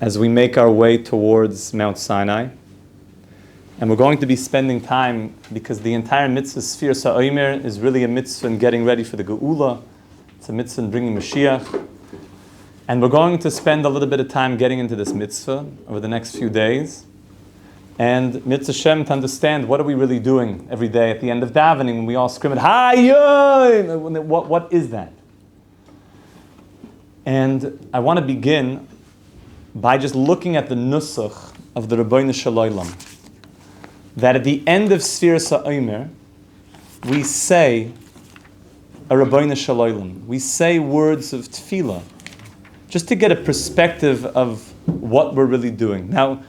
as we make our way towards Mount Sinai. And we're going to be spending time, because the entire mitzvah Sfas Emes is really a mitzvah in getting ready for the Geula. It's a mitzvah in bringing Mashiach. And we're going to spend a little bit of time getting into this mitzvah over the next few days. And Mitzvah Shem, to understand what are we really doing every day at the end of davening when we all scream at Hayy! What is that? And I want to begin by just looking at the nusach of the Rabbeinu Shalom. That at the end of Sfas Emes, we say a Rabbeinu Shalom. We say words of tefillah, just to get a perspective of what we're really doing. Now,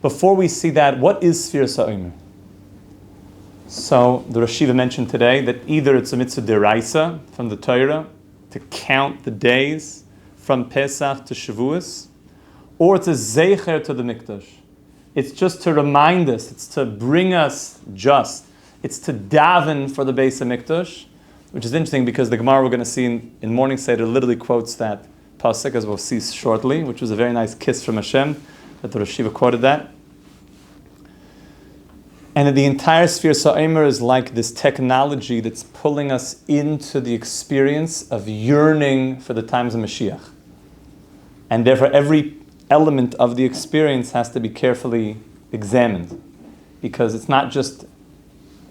before we see that, what is Sfas Emes? So the Yeshiva mentioned today that either it's a mitzvah deraisa from the Torah to count the days from Pesach to Shavuos, or it's a zeicher to the Mikdash. It's just to remind us, it's to bring us it's to daven for the Beis HaMikdash, which is interesting because the Gemara we're going to see in Morning Seder literally quotes that pasuk, as we'll see shortly, which was a very nice kiss from Hashem, that the Yeshiva quoted that. And the entire Sfas Emes is like this technology that's pulling us into the experience of yearning for the times of Mashiach. And therefore every element of the experience has to be carefully examined, because it's not just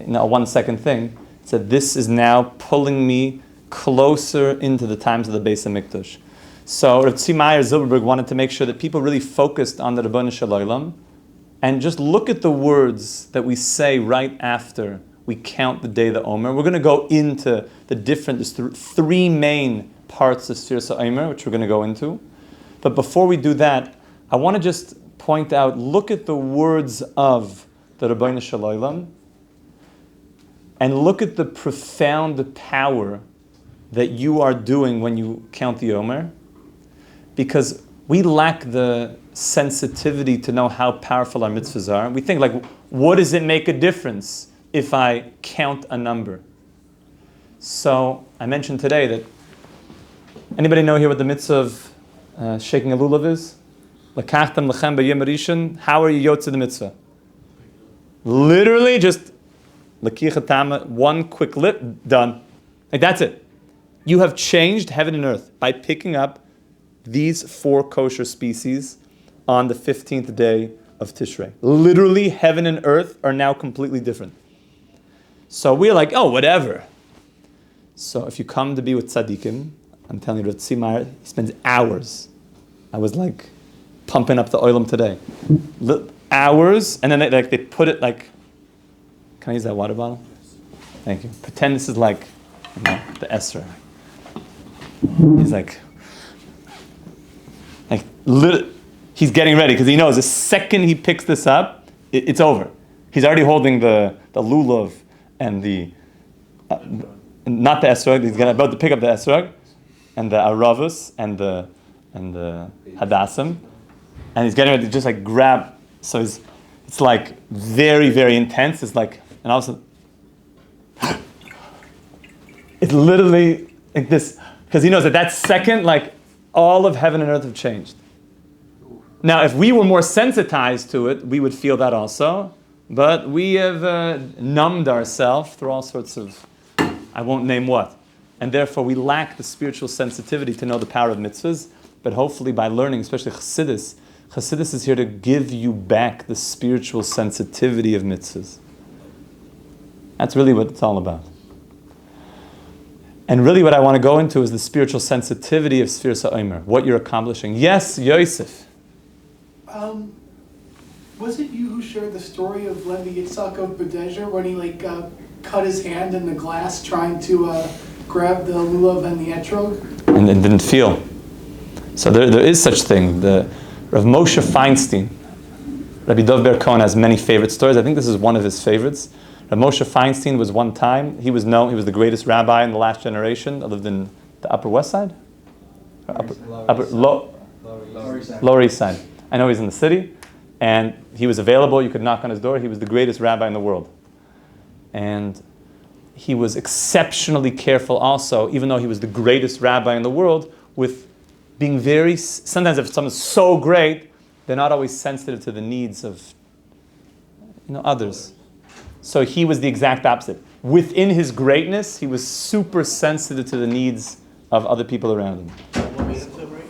a 1 second thing. It's that this is now pulling me closer into the times of the Beis HaMikdash. So Rav Meir Zilberberg wanted to make sure that people really focused on the Rabbeinu Shalom and just look at the words that we say right after we count the day of the Omer. We're going to go into the different, three main parts of Sfas Emes, which we're going to go into. But before we do that, I want to just point out, look at the words of the Rabbeinu Shalom and look at the profound power that you are doing when you count the Omer, because we lack the sensitivity to know how powerful our mitzvahs are. We think, like, what does it make a difference if I count a number? So I mentioned today that, anybody know here what the mitzvah of shaking a lulav is? Lakachtam lechem b'yom rishon. How are you yotze the mitzvah? Literally just lakichatama, one quick lip, done. Like, that's it. You have changed heaven and earth by picking up these 4 kosher species on the 15th day of Tishrei. Literally, heaven and earth are now completely different. So we're like, oh, whatever. So if you come to be with tzaddikim, I'm telling you, Rav Meir, he spends hours. I was like pumping up the oilam today. Hours, and then they put it like, can I use that water bottle? Thank you. Pretend this is like, the Esra. He's like he's getting ready, because he knows the second he picks this up, it's over. He's already holding the lulav and the not the esrog. He's about to pick up the esrog and the aravus and the hadassim, and he's getting ready to just like grab. So it's like very, very intense. It's like, and also it's literally like this, because he knows that second, like, all of heaven and earth have changed. Now, if we were more sensitized to it, we would feel that also. But we have numbed ourselves through all sorts of, I won't name what. And therefore, we lack the spiritual sensitivity to know the power of mitzvahs. But hopefully, by learning, especially Chassidus is here to give you back the spiritual sensitivity of mitzvahs. That's really what it's all about. And really what I want to go into is the spiritual sensitivity of Sfas Emes, what you're accomplishing. Yes, Yosef. Was it you who shared the story of Levi Yitzhak of B'dezer when he cut his hand in the glass trying to grab the lulav and the etrog? And didn't feel. So there is such thing. The Rav Moshe Feinstein, Rabbi Dov Ber Cohen has many favorite stories. I think this is one of his favorites. Rav Moshe Feinstein was one time, he was the greatest rabbi in the last generation that lived in the Upper West Side? Lower East Side. I know he's in the city, and he was available, you could knock on his door, he was the greatest rabbi in the world. And he was exceptionally careful also, even though he was the greatest rabbi in the world, with being sometimes if someone's so great, they're not always sensitive to the needs of others. So he was the exact opposite. Within his greatness, he was super sensitive to the needs of other people around him. What made him so great?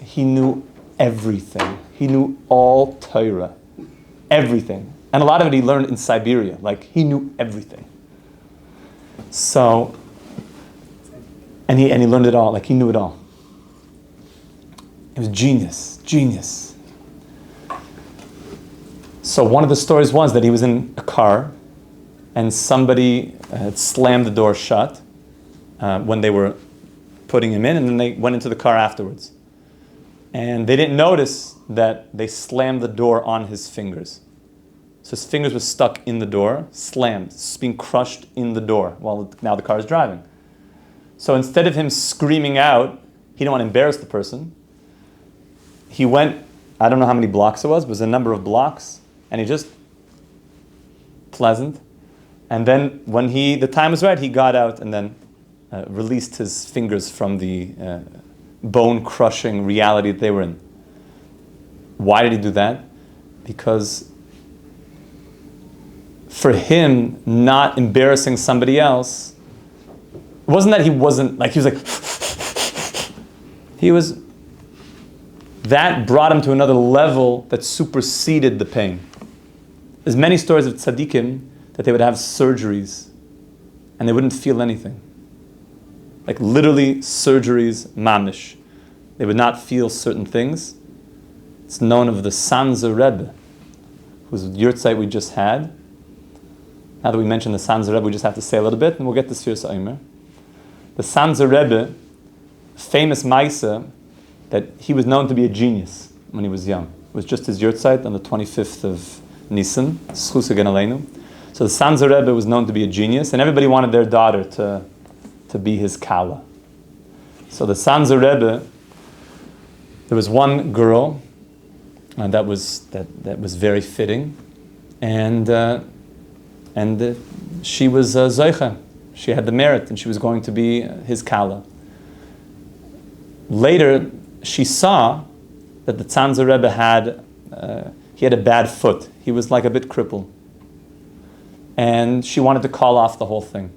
He knew everything. He knew all Torah. Everything. And a lot of it he learned in Siberia. Like, he knew everything. So, and he learned it all. Like, he knew it all. It was genius. So one of the stories was that he was in a car and somebody had slammed the door shut when they were putting him in, and then they went into the car afterwards. And they didn't notice that they slammed the door on his fingers. So his fingers were stuck in the door, slammed, being crushed in the door while now the car is driving. So instead of him screaming out, he didn't want to embarrass the person. He went, I don't know how many blocks it was a number of blocks, and he just, pleasant. And then when the time was right, he got out and then released his fingers from the bone-crushing reality that they were in. Why did he do that? Because for him, not embarrassing somebody else, it wasn't that he wasn't, like he was like, that brought him to another level that superseded the pain. There's many stories of tzaddikim that they would have surgeries and they wouldn't feel anything. Like literally surgeries, mamish. They would not feel certain things. It's known of the Sanzer Rebbe, whose yurtzeit we just had. Now that we mentioned the Sanzer Rebbe, we just have to say a little bit and we'll get to Sfas Emes. The Sanzer Rebbe, famous Maisa, that he was known to be a genius when he was young. It was just his yurtzeit on the 25th of Nisan, Schus Hagen Aleinu. So the Sanzer Rebbe was known to be a genius, and everybody wanted their daughter to be his Kala. So the Sanzer Rebbe, there was one girl that was very fitting, and she was Zoicha. She had the merit, and she was going to be his Kala. Later, she saw that the Sanzer Rebbe had a bad foot. He was like a bit crippled. And she wanted to call off the whole thing.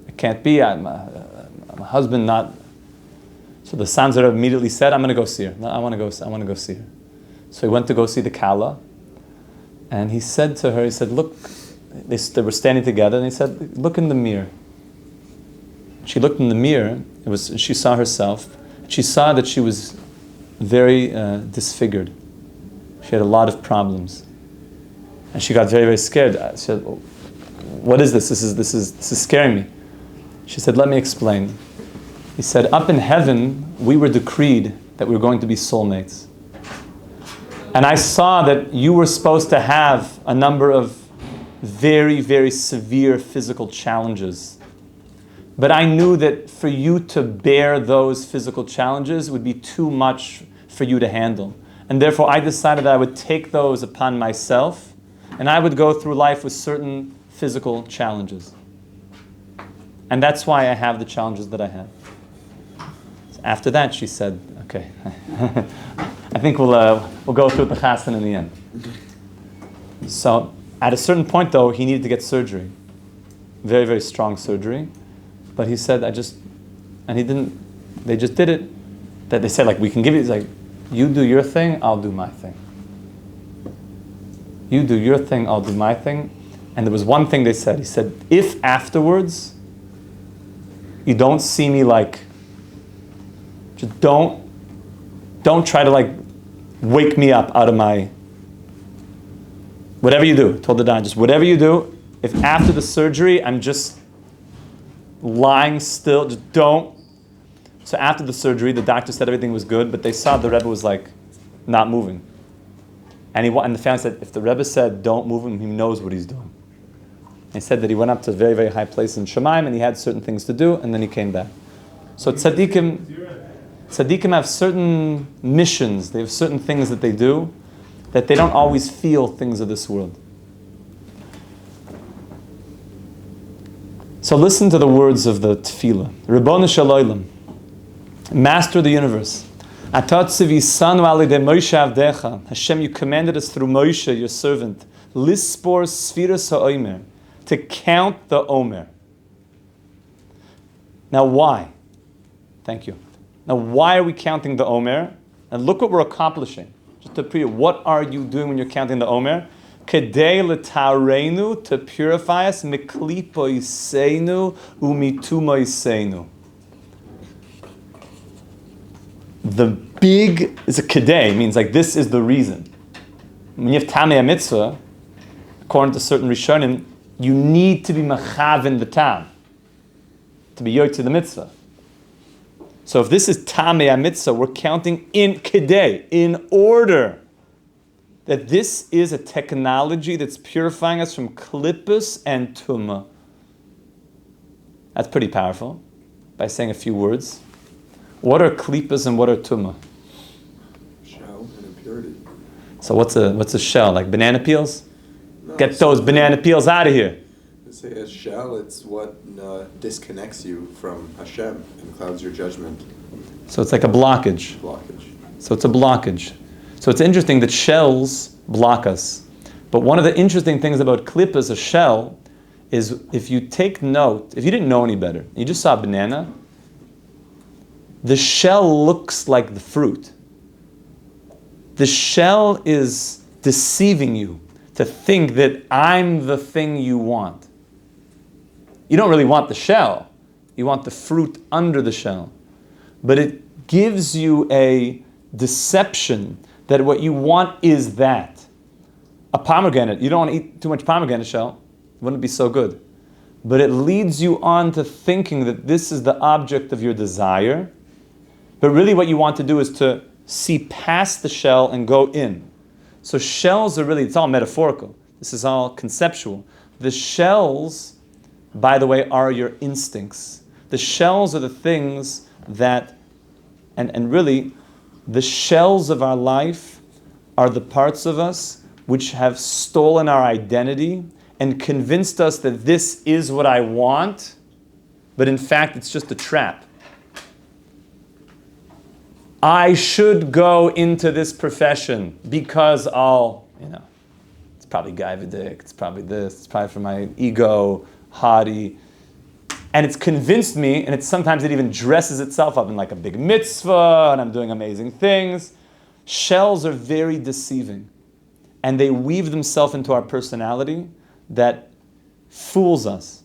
It can't be. I'm a husband, not. So the Sanzer Rebbe immediately said, I'm going to go see her. No, I want to go see her. So he went to go see the Kala. And he said to her, look, they were standing together, and he said, look in the mirror. She looked in the mirror. She saw herself. She saw that she was very disfigured. She had a lot of problems. And she got very, very scared. She said, what is this? This is scaring me. She said, let me explain. He said, up in heaven, we were decreed that we were going to be soulmates. And I saw that you were supposed to have a number of very, very severe physical challenges. But I knew that for you to bear those physical challenges would be too much for you to handle. And therefore I decided that I would take those upon myself, and I would go through life with certain physical challenges. And that's why I have the challenges that I have. So after that, she said, okay, I think we'll go through the chassan in the end. So at a certain point, though, he needed to get surgery. Very, very strong surgery. But he said, they just did it. That they said, like, we can give you, it's like, you do your thing, I'll do my thing. You do your thing, I'll do my thing. And there was one thing they said. He said, if afterwards you don't see me like, just don't try to like wake me up out of my, whatever you do, told the doctor, just whatever you do, if after the surgery I'm just lying still, just don't. So after the surgery, the doctor said everything was good, but they saw the Rebbe was like not moving. And the family said, if the Rebbe said don't move him, he knows what he's doing. And he said that he went up to a very, very high place in Shemaim and he had certain things to do, and then he came back. So tzaddikim have certain missions, they have certain things that they do, that they don't always feel things of this world. So listen to the words of the tefillah. Ribono shel olam, Master of the universe, Atatzivisanu alidei Moshe avdecha. Hashem, you commanded us through Moshe, your servant, lispor sfiras ha'omer, to count the Omer. Now why? Thank you. Now why are we counting the Omer? And look what we're accomplishing. Just to preview, what are you doing when you're counting the Omer? Kedei l'tareinu, to purify us, miklipo yiseinu, umituma yiseinu. The big is a kedei, means like this is the reason. When you have tamei mitzvah, according to certain Rishonim, you need to be machavin the tam, to be yoytze the mitzvah. So if this is tamei mitzvah, we're counting in kedei, in order that this is a technology that's purifying us from klippus and tumah. That's pretty powerful, by saying a few words. What are klippus and what are tumah? Shell and impurity. So what's a shell? Like banana peels? No, Get those banana peels out of here. Say a shell, it's what disconnects you from Hashem and clouds your judgment. So it's like a blockage. So it's a blockage. So it's interesting that shells block us. But one of the interesting things about klippas, a shell, is if you take note, if you didn't know any better, you just saw a banana, the shell looks like the fruit. The shell is deceiving you to think that I'm the thing you want. You don't really want the shell. You want the fruit under the shell. But it gives you a deception that what you want is that. A pomegranate, you don't want to eat too much pomegranate shell. It wouldn't be so good. But it leads you on to thinking that this is the object of your desire. But really what you want to do is to see past the shell and go in. So shells are really, it's all metaphorical. This is all conceptual. The shells, by the way, are your instincts. The shells are the things that, and really, the shells of our life are the parts of us which have stolen our identity and convinced us that this is what I want, but in fact it's just a trap. I should go into this profession because it's probably gaivadik, it's probably this, it's probably for my ego, haughty. And it's convinced me, and sometimes it even dresses itself up in like a big mitzvah, and I'm doing amazing things. Shells are very deceiving. And they weave themselves into our personality that fools us.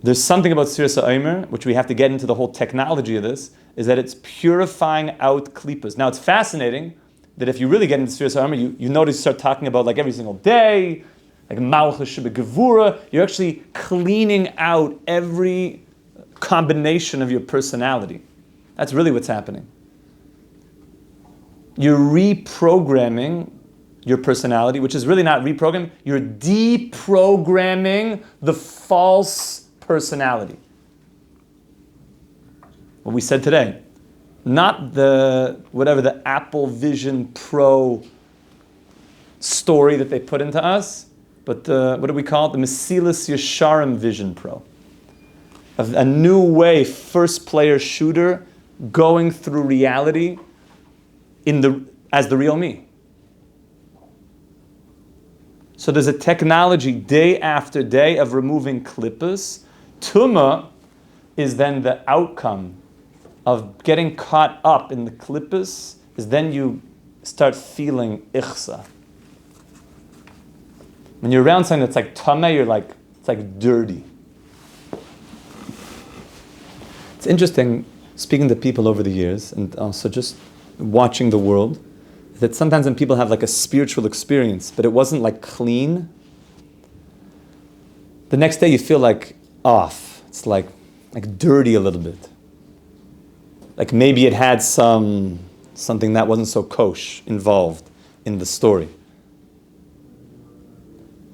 There's something about Sfas Emes, which we have to get into the whole technology of this, is that it's purifying out klippas. Now it's fascinating that if you really get into Sfas Emes, you notice you start talking about like every single day, like Malchus Sheba Gevura, you're actually cleaning out every combination of your personality. That's really what's happening. You're reprogramming your personality, which is really not reprogramming, you're deprogramming the false personality. What we said today, not the Apple Vision Pro story that they put into us, but what do we call it? The Mesilas Yesharim Vision Pro. A new way, first player shooter, going through reality as the real me. So there's a technology day after day of removing klippas. Tumah is then the outcome of getting caught up in the klippas, is then you start feeling ichsa. When you're around something that's like tameh, it's like dirty. It's interesting, speaking to people over the years, and also just watching the world, that sometimes when people have like a spiritual experience, but it wasn't like clean, the next day you feel like off. It's like dirty a little bit. Like maybe it had something that wasn't so kosh involved in the story.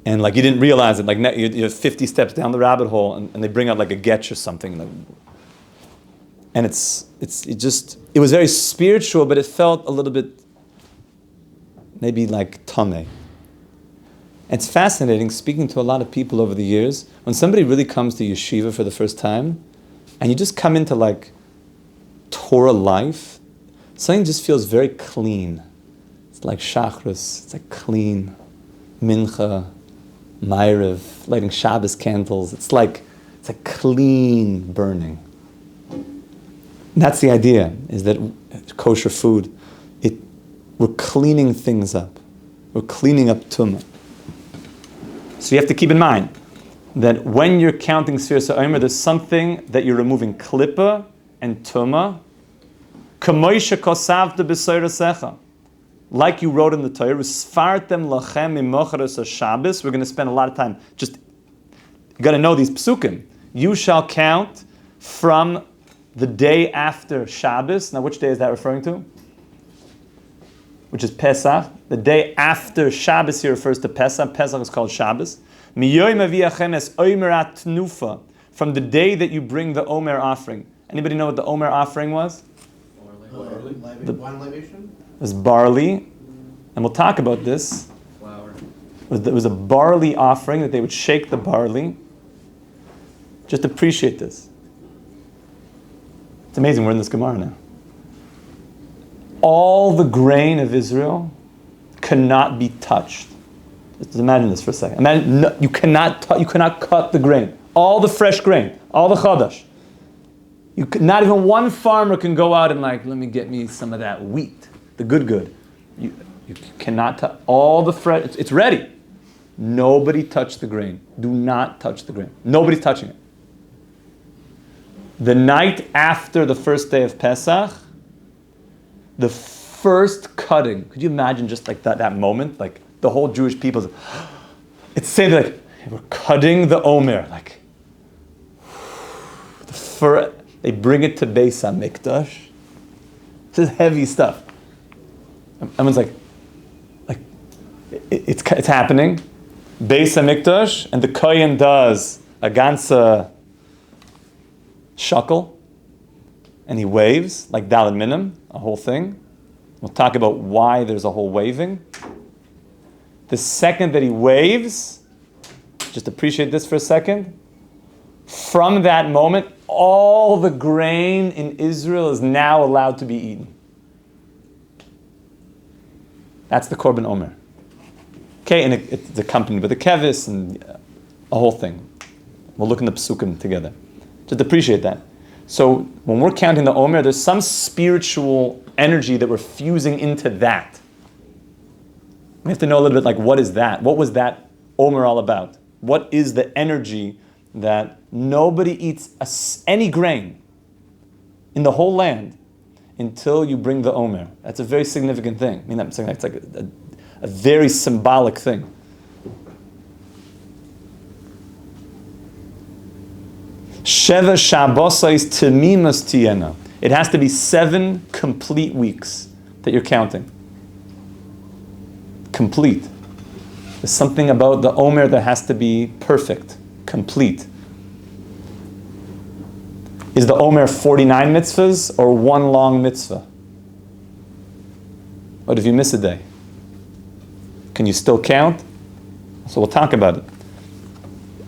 And like you didn't realize it, like you're 50 steps down the rabbit hole and they bring out like a getch or something. And it was very spiritual, but it felt a little bit maybe like tameh. It's fascinating, speaking to a lot of people over the years, when somebody really comes to yeshiva for the first time, and you just come into like Torah life, something just feels very clean. It's like Shachris, it's like clean. Mincha, Ma'ariv, lighting Shabbos candles. It's like clean burning. And that's the idea, is that kosher food, we're cleaning things up. We're cleaning up tumah. So you have to keep in mind that when you're counting Sfas Emes, there's something that you're removing klippa and tumah. Kamoisha kosavta b'soirasecha. Like you wrote in the Torah, Sfartem lachem imocharos Shabbos. We're going to spend a lot of time you got to know these psukim. You shall count from the day after Shabbos. Now, which day is that referring to? Which is Pesach. The day after Shabbos here refers to Pesach. Pesach is called Shabbos. Miyoim aviyachem es Omer atnufa. From the day that you bring the Omer offering. Anybody know what the Omer offering was? Wine libation? It was barley. And we'll talk about this. Flour. It was a barley offering that they would shake the barley. Just appreciate this. It's amazing we're in this Gemara now. All the grain of Israel cannot be touched. Just imagine this for a second. Imagine you cannot cut the grain. All the fresh grain, all the chadash. Not even one farmer can go out and let me get me some of that wheat, the good. You cannot touch all the fresh. It's ready. Nobody touch the grain. Do not touch the grain. Nobody's touching it. The night after the first day of Pesach, the first cutting, could you imagine just like that moment? Like the whole Jewish people, it's saying we're cutting the Omer. They bring it to Beis HaMikdash. This is heavy stuff. Everyone's it's happening. Beis HaMikdash, and the Kohen does a ganze shakel, and he waves like Daled Minim, a whole thing. We'll talk about why there's a whole waving. The second that he waves, just appreciate this for a second. From that moment, all the grain in Israel is now allowed to be eaten. That's the Korban Omer. Okay, and it's accompanied with a kevis and a whole thing. We'll look in the psukim together. Just appreciate that. So when we're counting the Omer, there's some spiritual energy that we're fusing into that. We have to know a little bit what is that? What was that Omer all about? What is the energy that nobody eats any grain in the whole land until you bring the Omer? That's a very significant thing. I'm saying it's like a very symbolic thing. Sheva Shabbosais Temimas Tiena. It has to be 7 complete weeks that you're counting. Complete. There's something about the Omer that has to be perfect, complete. Is the Omer 49 mitzvahs or one long mitzvah? What if you miss a day? Can you still count? So we'll talk about it.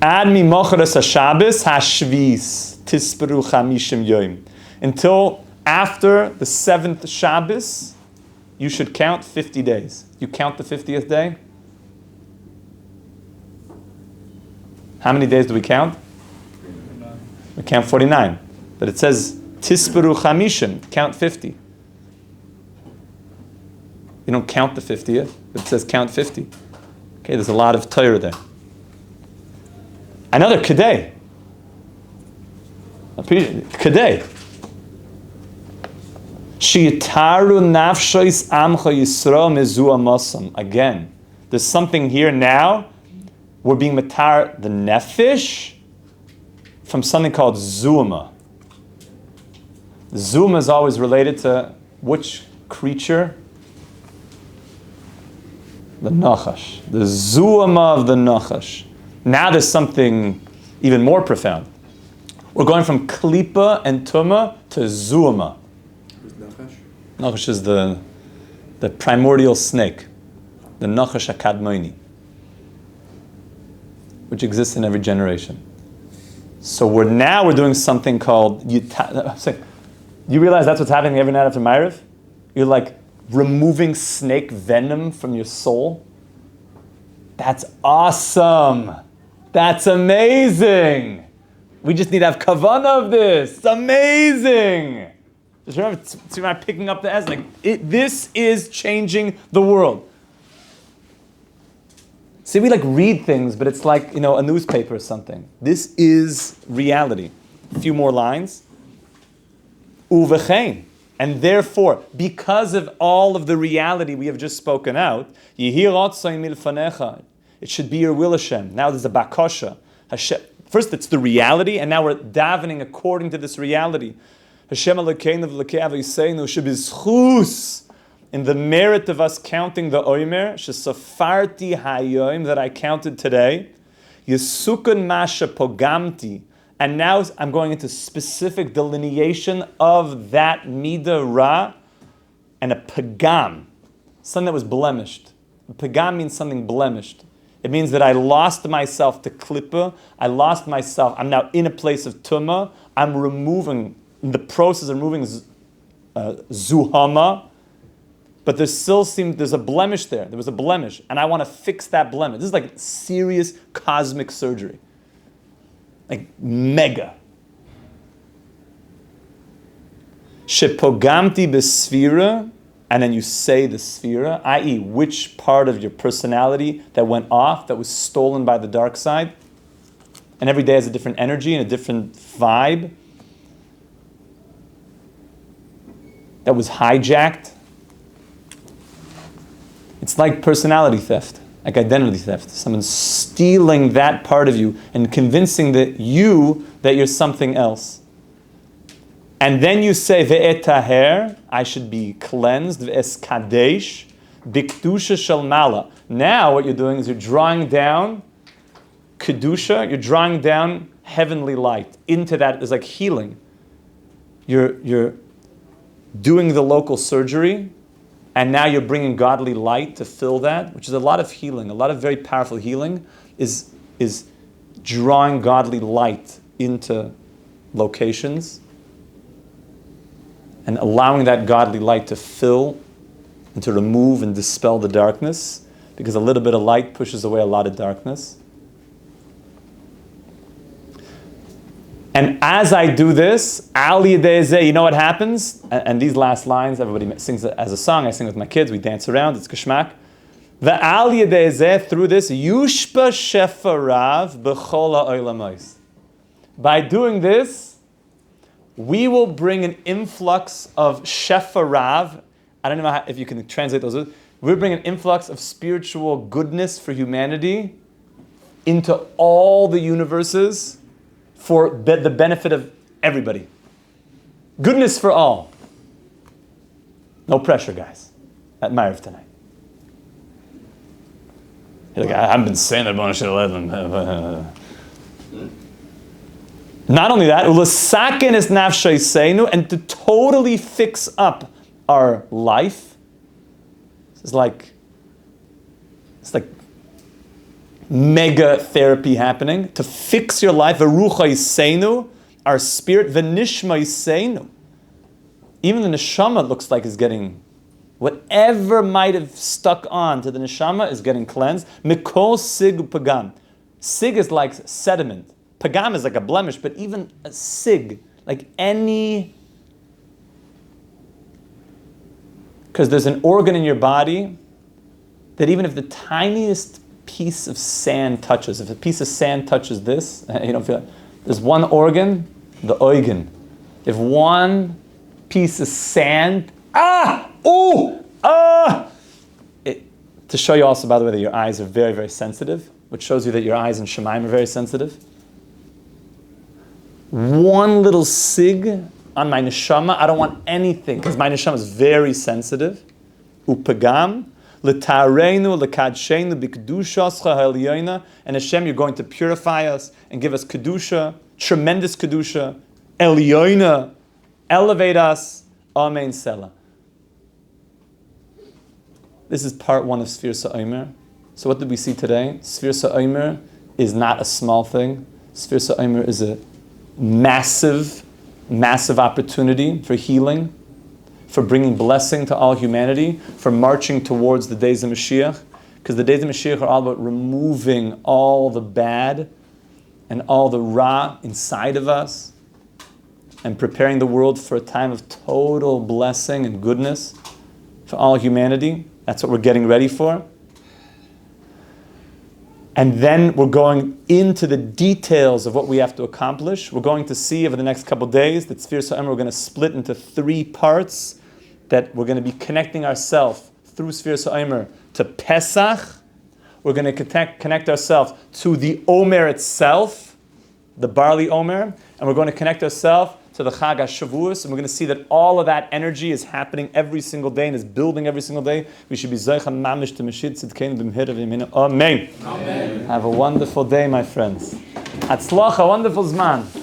Ad mi mocharas haShabbos hashvis tisperu chamishim yoim. Until after the 7th Shabbos, you should count 50 days. You count the 50th day? How many days do we count? 49. We count 49. But it says tisperu chamishim, count 50. You don't count the 50th, but it says count 50. Okay, there's a lot of Torah there. Another Kedei. Kedei. Shi'itaru nafshois amcha Yisrael mezu amasam. Again, there's something here now. We're being matar the nefesh from something called zuma. Zuma is always related to which creature? The nachash. The zuma of the nachash. Now there's something even more profound. We're going from klipa and tuma to zuma. Who's Nachash? Nachash is the primordial snake, the nachash akadmoini, which exists in every generation. So we're doing something called You realize that's what's happening every night after Ma'ariv? You're like removing snake venom from your soul. That's awesome. That's amazing. We just need to have kavanah of this. It's amazing. Just remember, see when I'm picking up the S, this is changing the world. See, we read things, but it's like, a newspaper or something. This is reality. A few more lines. Uvechein. And therefore, because of all of the reality we have just spoken out, it should be your will, Hashem. Now there's a bakasha. First, it's the reality, and now we're davening according to this reality. Hashem Aleichem v'leke'av should be schus in the merit of us counting the Omer, shesafarti hayom, that I counted today, yesukun masha pogamti, and now I'm going into specific delineation of that midah ra, and a pagam, something that was blemished. A pagam means something blemished. It means that I lost myself to klippa, I lost myself, I'm now in a place of tumah, I'm removing, in the process of removing zuhama, but there's a blemish there. There was a blemish, and I want to fix that blemish. This is like serious cosmic surgery. Mega. Shepogamti besfira, and then you say the sfira, i.e., which part of your personality that went off, that was stolen by the dark side. And every day has a different energy and a different vibe that was hijacked. It's like personality theft, like identity theft. Someone's stealing that part of you and convincing that you're something else. And then you say, ve'etaher, I should be cleansed, ve'eskadesh, bikdusha shel mala. Now what you're doing is you're drawing down kedusha, you're drawing down heavenly light into that. It's like healing. You're doing the local surgery, and now you're bringing godly light to fill that, which is a lot of healing. A lot of very powerful healing is drawing godly light into locations and allowing that godly light to fill and to remove and dispel the darkness, because a little bit of light pushes away a lot of darkness. And as I do this, Al Yedei, you know what happens? And these last lines, everybody sings it as a song. I sing with my kids. We dance around. It's kashmak. The Al Yedei, through this, Yushpa Shefarav B'chol ha'olamos. By doing this, we will bring an influx of Shefarav. I don't know if you can translate those. We'll bring an influx of spiritual goodness for humanity into all the universes, for the benefit of everybody. Goodness for all. No pressure, guys, at Ma'ariv tonight. You're like, I haven't been saying that. Not only that, and to totally fix up our life. It's like mega therapy happening to fix your life. Verucha yiseinu, our spirit. Venishma yiseinu. Even the neshama looks like is getting, whatever might have stuck on to the neshama is getting cleansed. Mikol sig pagam. Sig is like sediment. Pagam is like a blemish, but even a sig, like any, because there's an organ in your body that even if the tiniest piece of sand touches, if a piece of sand touches this, you don't feel it. There's one organ, the oigen. If one piece of sand, to show you also, by the way, that your eyes are very, very sensitive, which shows you that your eyes and Shemaim are very sensitive. One little sig on my neshama, I don't want anything, because my neshama is very sensitive. Upagam. And Hashem, you're going to purify us and give us kedusha, tremendous kedusha, elyoina, elevate us, amen, selah. This is part one of Sfas Emes. So what did we see today? Sfas Emes is not a small thing. Sfas Emes is a massive massive opportunity for healing, for bringing blessing to all humanity, for marching towards the days of Mashiach, because the days of Mashiach are all about removing all the bad and all the ra inside of us and preparing the world for a time of total blessing and goodness for all humanity. That's what we're getting ready for. And then we're going into the details of what we have to accomplish. We're going to see over the next couple of days that Sfas Emes we're going to split into 3 parts, that we're going to be connecting ourselves through Sfas Emes to Pesach. We're going to connect ourselves to the Omer itself, the barley Omer, and we're going to connect ourselves to the Chag HaShavuos, and we're going to see that all of that energy is happening every single day and is building every single day. We should be Zeicha Mamish to Mashid Tzidkeinu B'mhira V'yiminu. Amen. Amen. Have a wonderful day, my friends. Hatzlacha, wonderful Zman.